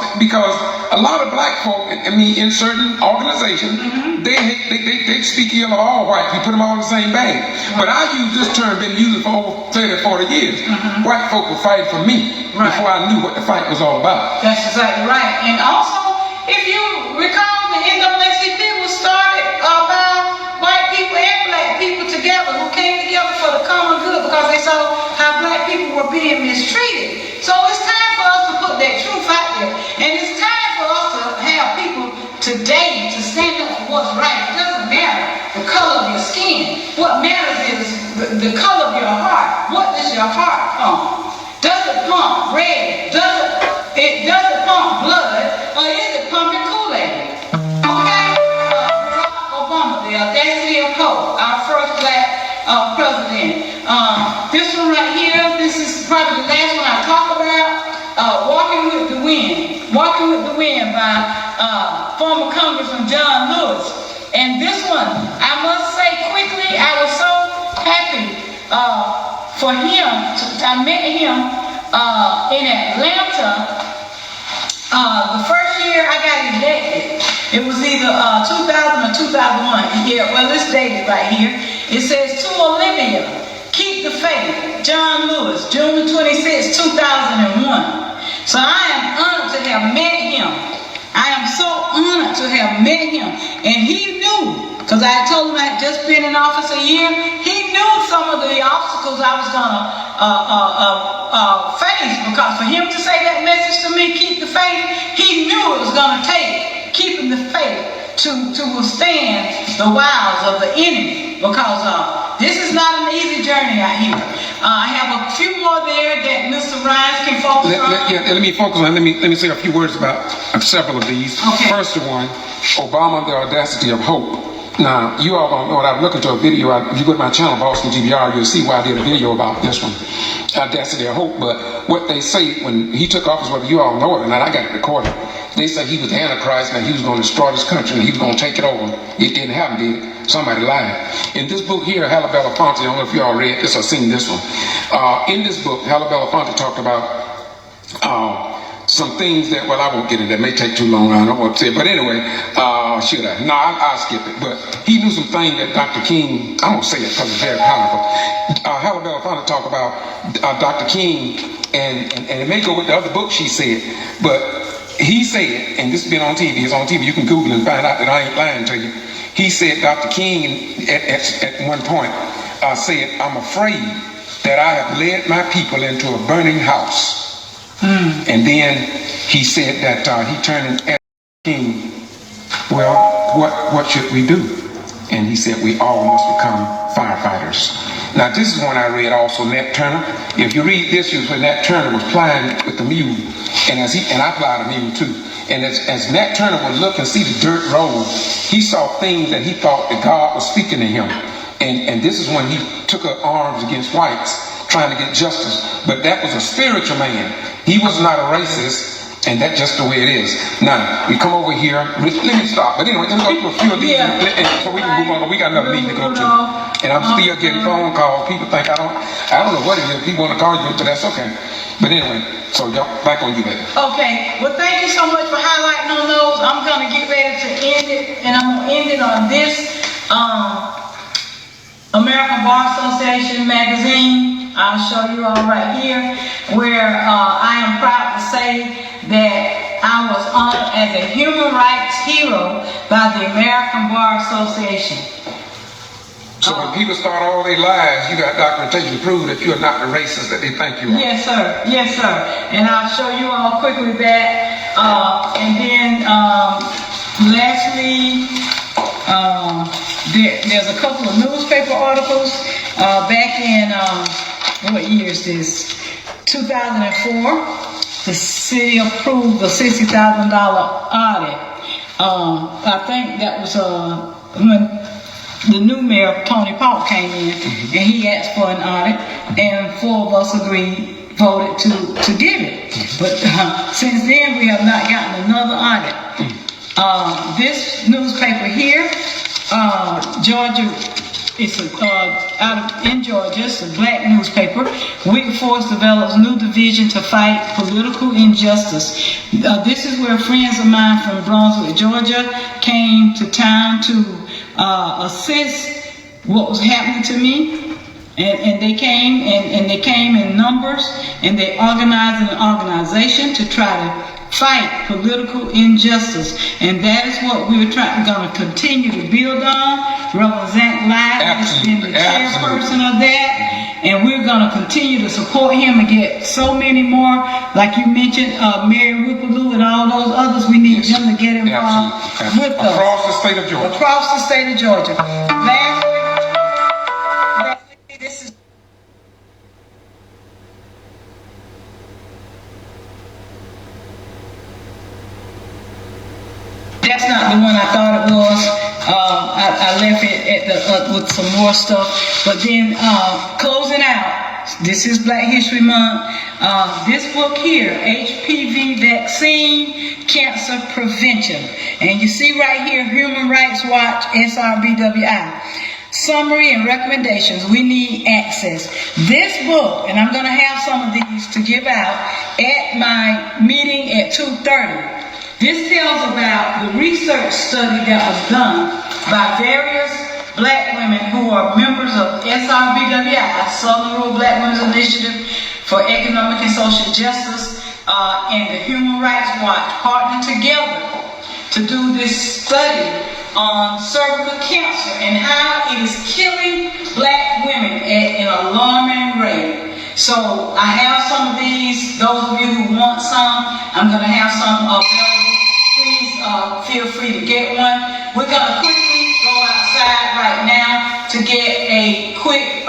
a lot of black folk, in certain organizations, mm-hmm. they speak ill of all white people, put them all in the same bag. Right. But I use this term, been using it for over 30, 40 years. Mm-hmm. White folk were fighting for me before I knew what the fight was all about. That's exactly right. And also, if you recall, the NAACP was started by white people and black people together, who came together for the common good because they saw how black people were being mistreated. So it's time for us to put that truth out there. And it's time for us to have people today to stand up for what's right. It doesn't matter the color of your skin. What matters is the color of your heart. What does your heart pump? Does it pump red? Does it pump blood? Or is it pumping Kool-Aid? Okay? Barack Obama, the audacity of hope, our first black president. This one right here, this is probably the last one I talk about. Walking with the Wind. Walking with the Wind by former Congressman John Lewis. And this one, I must say quickly, I was so happy for him. I met him in Atlanta. The first year I got elected, it was either 2000 or 2001. Yeah, well, it's dated right here. It says, to Olivia, keep the faith. John Lewis, June 26, 2001. So I am honored to have met him. I am so honored to have met him. And he knew because I had told him I had just been in office a year. He knew some of the obstacles I was going to face, because for him to say that message to me, keep the faith, he knew it was going to take keeping the faith to withstand the wiles of the enemy, because this is not an easy journey out here. I have a few more there that Mr. Ryan can focus on. Let me focus on. Let me say a few words about several of these. Okay. First one, Obama, the audacity of hope. Now, you all don't know it. I'm looking to a video. If you go to my channel, Boston G.B.R, you'll see why I did a video about this one, audacity of hope. But what they say when he took office, whether you all know it or not, I got it recorded. They say he was the Antichrist and he was going to destroy this country and he was going to take it over. It didn't happen, did it? Somebody lied. In this book here, Halle Belafonte, I don't know if you all read this or seen this one. In this book, Halle Belafonte talked about some things that, well, I won't get into that. It may take too long. I don't want to say it. But anyway, should I? No, I'll skip it. But he knew some things that Dr. King, I'm going to say it because it's very powerful. Halle Belafonte talked about Dr. King, and it may go with the other book she said, but he said, and this has been on TV, it's on TV, you can Google and find out that I ain't lying to you. He said, Dr. King at one point said, I'm afraid that I have led my people into a burning house. And then he said that he turned and asked King, well, what should we do? And he said, we all must become firefighters. Now this is one I read also, Nat Turner. If you read this, it was when Nat Turner was flying with the mule, and I fly the mule too. And as Nat Turner would look and see the dirt road, he saw things that he thought that God was speaking to him. And this is when he took up arms against whites, trying to get justice. But that was a spiritual man. He was not a racist. And that's just the way it is. Now, we come over here. Let me stop. But anyway, let's go through a few of these so we can move on. We got another meeting to go to. And I'm still getting phone calls. People think I don't know what it is. People want to call you, but that's okay. But anyway, so y'all, back on you, baby. Okay. Well, thank you so much for highlighting on those. I'm going to get ready to end it. And I'm going to end it on this American Bar Association magazine. I'll show you all right here, where I am proud to say that I was honored as a human rights hero by the American Bar Association. So when people start all their lives, you got documentation to prove that you're not the racist that they think you are. Yes, sir. Yes, sir. And I'll show you all quickly that. And then lastly, there's a couple of newspaper articles back in, what year is this? 2004. The city approved a $60,000 audit. I think that was when the new mayor, Tony Paul, came in, and he asked for an audit, and 4 of us voted to give it. But since then, we have not gotten another audit. This newspaper here, Georgia, it's in Georgia, it's a black newspaper. Wake Forest develops new division to fight political injustice. This is where friends of mine from Brunswick, Georgia, came to town to assist what was happening to me. And they came, and they came in numbers, and they organized an organization to try to fight political injustice. And that is what we're going to continue to build on. Represent Live has been the chairperson of that. And we're going to continue to support him and get so many more, like you mentioned, Mary Whipperloo and all those others. We need them to get involved with us. Across the state of Georgia. Across the state of Georgia. Lastly, this is that's not the one I thought it was. I left it at with some more stuff. But then closing out, this is Black History Month. This book here, HPV Vaccine Cancer Prevention. And you see right here, Human Rights Watch, SRBWI. Summary and recommendations. We need access. This book, and I'm going to have some of these to give out at my meeting at 2:30. This tells about the research study that was done by various black women who are members of SRBWI, Southern Rural Black Women's Initiative for Economic and Social Justice, and the Human Rights Watch partnered together to do this study on cervical cancer and how it is killing black women at an alarming rate. So I have some of these. Those of you who want some, I'm going to have some available. Please feel free to get one. We're going to quickly go outside right now to get a quick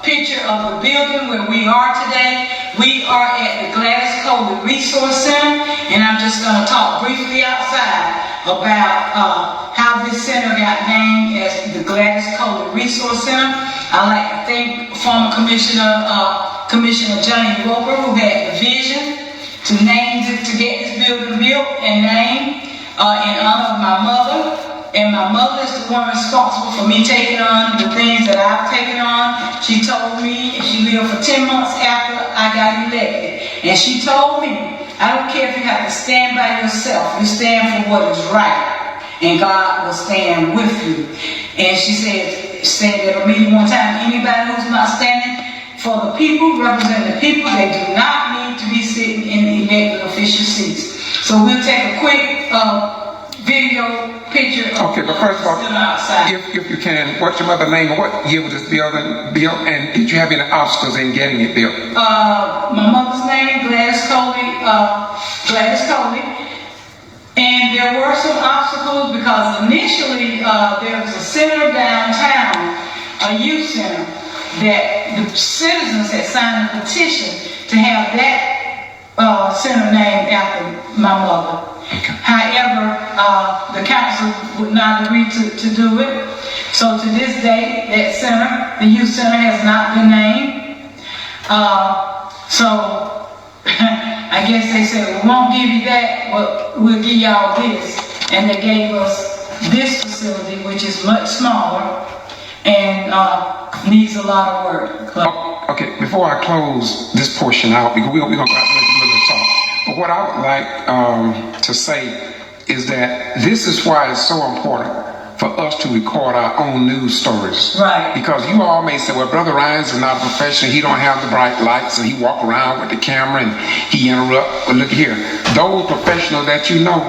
picture of the building where we are today. We are at the Coley Resource Center, and I'm just going to talk briefly outside about how this center got named as the Coley Resource Center. I'd like to thank former Commissioner Johnny Roper, who had the vision to get this building built and named in honor of my mother. And my mother is the one responsible for me taking on the things that I've taken on. She told me, and she lived for 10 months after I got elected. And she told me, I don't care if you have to stand by yourself. You stand for what is right. And God will stand with you. And she said at a meeting one time, anybody who's not standing for the people, representing the people, they do not need to be sitting in elected official seats. So we'll take a quick video picture of okay, but first of all, outside. If you can, what's your mother's name? What year was this building built? And did you have any obstacles in getting it built? My mother's name, Gladys Coley. And there were some obstacles because initially there was a center downtown, a youth center, that the citizens had signed a petition to have that center named after my mother. Okay. However, the council would not agree to do it. So to this day, that center, the youth center, has not been named. So I guess they said, we won't give you that, but we'll give y'all this. And they gave us this facility, which is much smaller and needs a lot of work. Okay, before I close this portion out, because we're going to let you talk. But what I would like to say is that this is why it's so important for us to record our own news stories. Right. Because you all may say, well, Brother Ryan's is not a professional. He don't have the bright lights, and he walk around with the camera and he interrupt. But look here, those professionals that you know,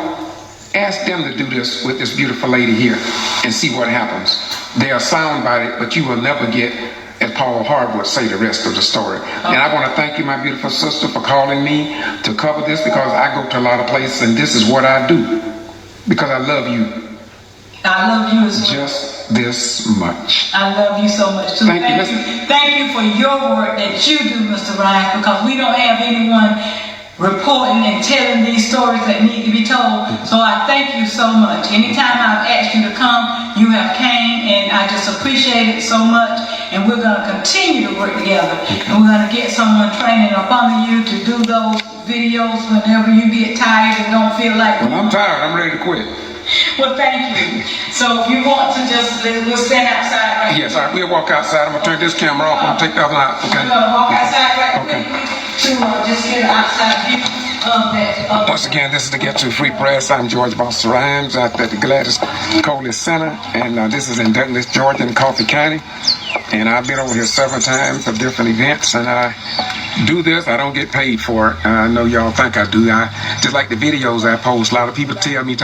ask them to do this with this beautiful lady here and see what happens. They are soundbited, but you will never get, as Paul Hard would say, the rest of the story. And I want to thank you, my beautiful sister, for calling me to cover this, because I go to a lot of places and this is what I do, because I love you. I love you as well. Just this much. I love you so much too. Thank you. Thank you for your work that you do, Mr. Ryan, because we don't have anyone reporting and telling these stories that need to be told. So I thank you so much. Anytime I've asked you to come, you have came, and I just appreciate it so much. And we're going to continue to work together. And we're going to get someone training up under you to do those videos whenever you get tired and don't feel like. Well, I'm tired. I'm ready to quit. Well, thank you. So if you want to just, we'll stand outside right Yes, all right, we'll walk outside. I'm going to turn this camera off. I'm going to take the other one out. Okay. We're going to walk outside right Okay. quickly to just get an outside view of that. Once again, this is the Get to Free Press. I'm George Boster Rhymes at the Gladys Coley Center, and this is in Douglas, Georgia, in Coffee County. And I've been over here several times for different events, and I do this. I don't get paid for it. I know y'all think I do. I just like the videos I post. A lot of people tell me,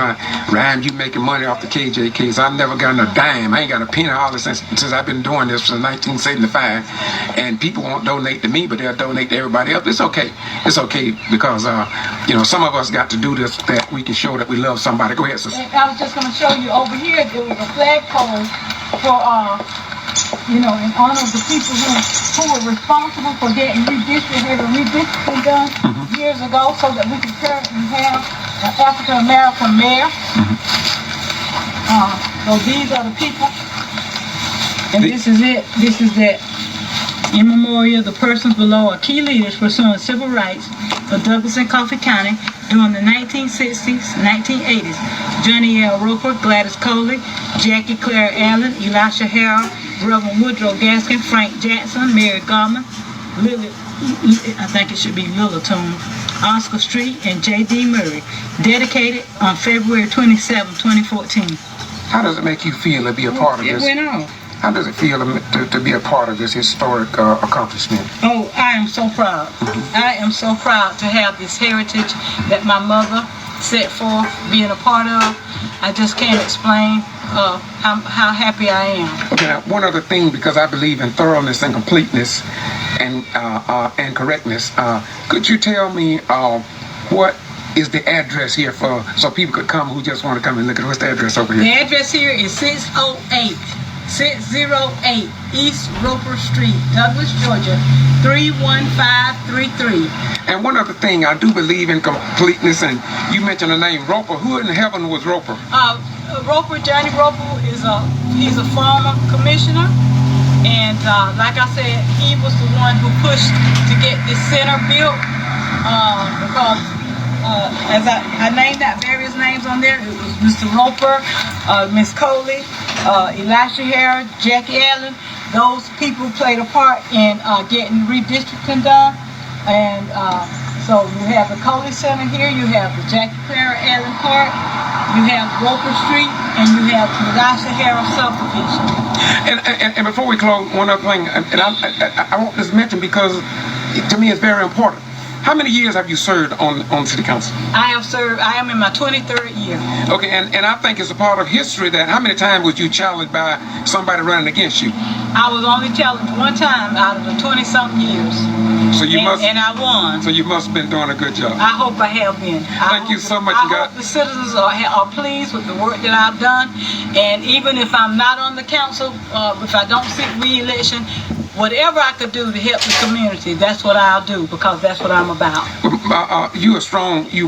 Ryan, you making money off the KJKs. I've never gotten a dime. I ain't got a penny all this since I've been doing this since 1975. And people won't donate to me, but they'll donate to everybody else. It's okay. It's okay, because some of us got to do this, that we can show that we love somebody. Go ahead, sister. I was just going to show you over here, there was a flagpole for in honor of the people who were responsible for getting redistricting done years ago, so that we could currently have an African-American mayor. So these are the people. And this is it. This is that. In memoriam, the persons below are key leaders pursuing civil rights for Douglas and Coffee County during the 1960s, 1980s. Johnny L. Roper, Gladys Coley, Jackie Claire Allen, Elisha Harrell, Reverend Woodrow Gaskin, Frank Jackson, Mary Garman, Lily, I think it should be Littleton, Oscar Street, and J.D. Murray. Dedicated on February 27, 2014. How does it make you feel to be a part of this? It went on. How does it feel to be a part of this historic accomplishment? Oh, I am so proud. I am so proud to have this heritage that my mother set forth, being a part of. I just can't explain how happy I am. Okay, now one other thing, because I believe in thoroughness and completeness and correctness. Could you tell me what is the address here so people could come who just want to come and look at what's the address over here? The address here is 608 East Roper Street, Douglas, Georgia, 31533. And one other thing, I do believe in completeness, and you mentioned the name Roper. Who in heaven was Roper? Roper, Johnny Roper, he's a former commissioner, and like I said, he was the one who pushed to get this center built, because as I named out various names on there. It was Mr. Roper, Miss Coley, Elisha Harris, Jackie Allen. Those people played a part in getting redistricting done. And so you have the Coley Center here, you have the Jackie Clara Allen Park, you have Roper Street, and you have the Elisha Harris subdivision. And before we close, one other thing, and I want this mentioned because to me it's very important. How many years have you served on city council? I am in my 23rd year. Okay, and I think it's a part of history that how many times was you challenged by somebody running against you? I was only challenged one time out of the 20-something years. So you and I won. So you must have been doing a good job. I hope I have been. Thank you so much. I hope the citizens are pleased with the work that I've done. And even if I'm not on the council, if I don't seek re-election, whatever I could do to help the community, that's what I'll do, because that's what I'm about. You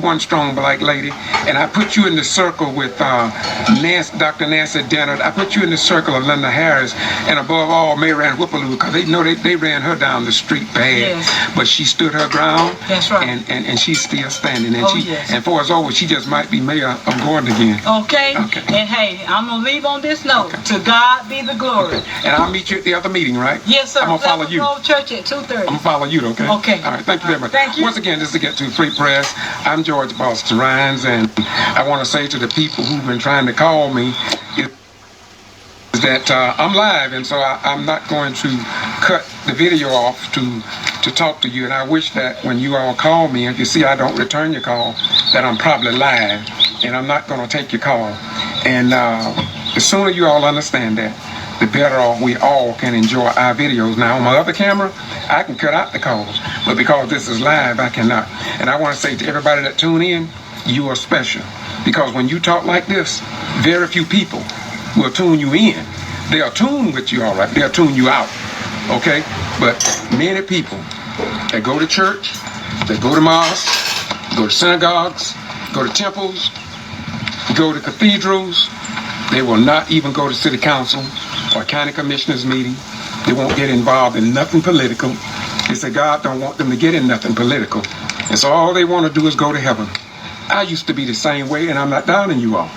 one strong black lady, and I put you in the circle with Dr. Nancy Dennard. I put you in the circle of Linda Harris, and above all, Mary Ann Whippaloo, because they know they ran her down the street bad. Yes. But she stood her ground. That's right. And she's still standing. And yes. And for us over, she just might be mayor of Gordon again. Okay. And hey, I'm gonna leave on this note. To God be the glory. Okay. And I'll meet you at the other meeting, right? Yes, sir. I'm gonna follow you. Church at 2:30. I'm gonna follow you, okay? Okay. All right. Thank you very much. Thank you. Once again, this is Get to Free Press. I'm George Boston Rhines, and I want to say to the people who've been trying to call me is that I'm live, and so I'm not going to cut the video off to talk to you. And I wish that when you all call me, if you see I don't return your call, that I'm probably live, and I'm not going to take your call. And the sooner you all understand that, the better off we all can enjoy our videos. Now, on my other camera, I can cut out the calls, but because this is live, I cannot. And I want to say to everybody that tune in, you are special. Because when you talk like this, very few people will tune you in. They'll tune with you, all right. They'll tune you out, okay? But many people that go to church, that go to mosques, go to synagogues, go to temples, go to cathedrals, they will not even go to city council or county commissioners meeting. They won't get involved in nothing political. They say God don't want them to get in nothing political. And so all they want to do is go to heaven. I used to be the same way, and I'm not downing you all,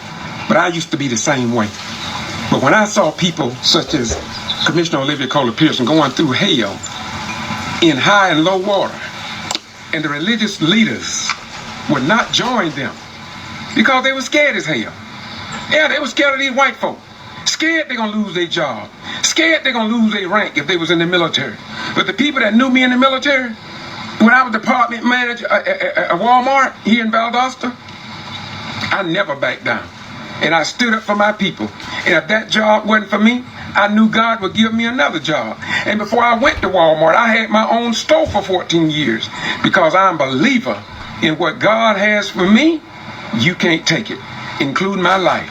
but I used to be the same way. But when I saw people such as Commissioner Olivia Pearson going through hell in high and low water, and the religious leaders would not join them because they were scared as hell. Yeah, they were scared of these white folk. Scared they're going to lose their job. Scared they're going to lose their rank if they was in the military. But the people that knew me in the military, when I was department manager at Walmart here in Valdosta, I never backed down. And I stood up for my people. And if that job wasn't for me, I knew God would give me another job. And before I went to Walmart, I had my own store for 14 years. Because I'm a believer in what God has for me, you can't take it, including my life.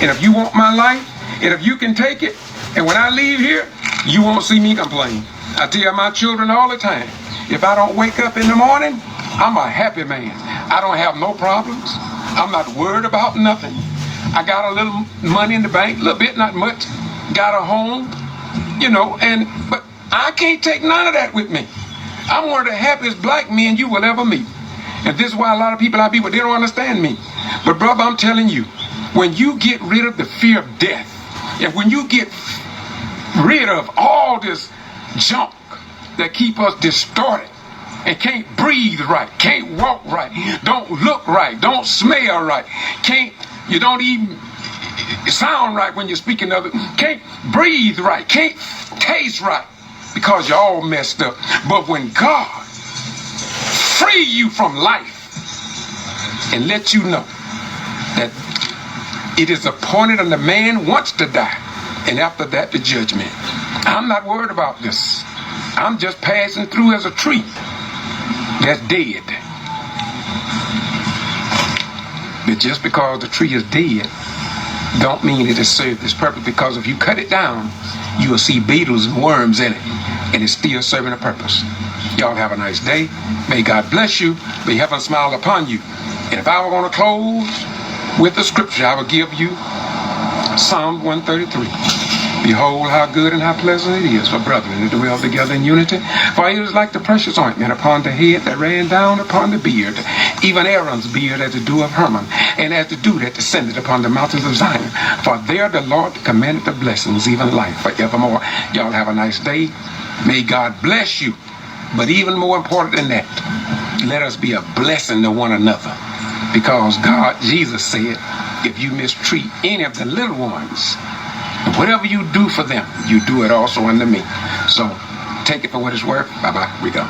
And if you want my life, and if you can take it, and when I leave here, you won't see me complain. I tell my children all the time, if I don't wake up in the morning, I'm a happy man. I don't have no problems. I'm not worried about nothing. I got a little money in the bank, a little bit, not much. Got a home, but I can't take none of that with me. I'm one of the happiest black men you will ever meet. And this is why a lot of people I be with, they don't understand me. But brother, I'm telling you, when you get rid of the fear of death, and when you get rid of all this junk that keep us distorted and can't breathe right, can't walk right, don't look right, don't smell right, you don't even sound right when you're speaking of it, can't breathe right, can't taste right, because you're all messed up. But when God free you from life and let you know that It is appointed unto man once to die, and after that the judgment. I'm not worried about this. I'm just passing through as a tree that's dead. But just because the tree is dead don't mean it has served its purpose, because if you cut it down, you will see beetles and worms in it, and it's still serving a purpose. Y'all have a nice day. May God bless you. May heaven smile upon you. And if I were going to close with the scripture, I would give you Psalm 133. Behold, how good and how pleasant it is for brethren to dwell together in unity. For it is like the precious ointment upon the head that ran down upon the beard, even Aaron's beard as the dew of Hermon, and as the dew that descended upon the mountains of Zion. For there the Lord commanded the blessings, even life forevermore. Y'all have a nice day. May God bless you. But even more important than that, let us be a blessing to one another. Because God, Jesus said, if you mistreat any of the little ones, whatever you do for them, you do it also unto me. So take it for what it's worth. Bye-bye. We go.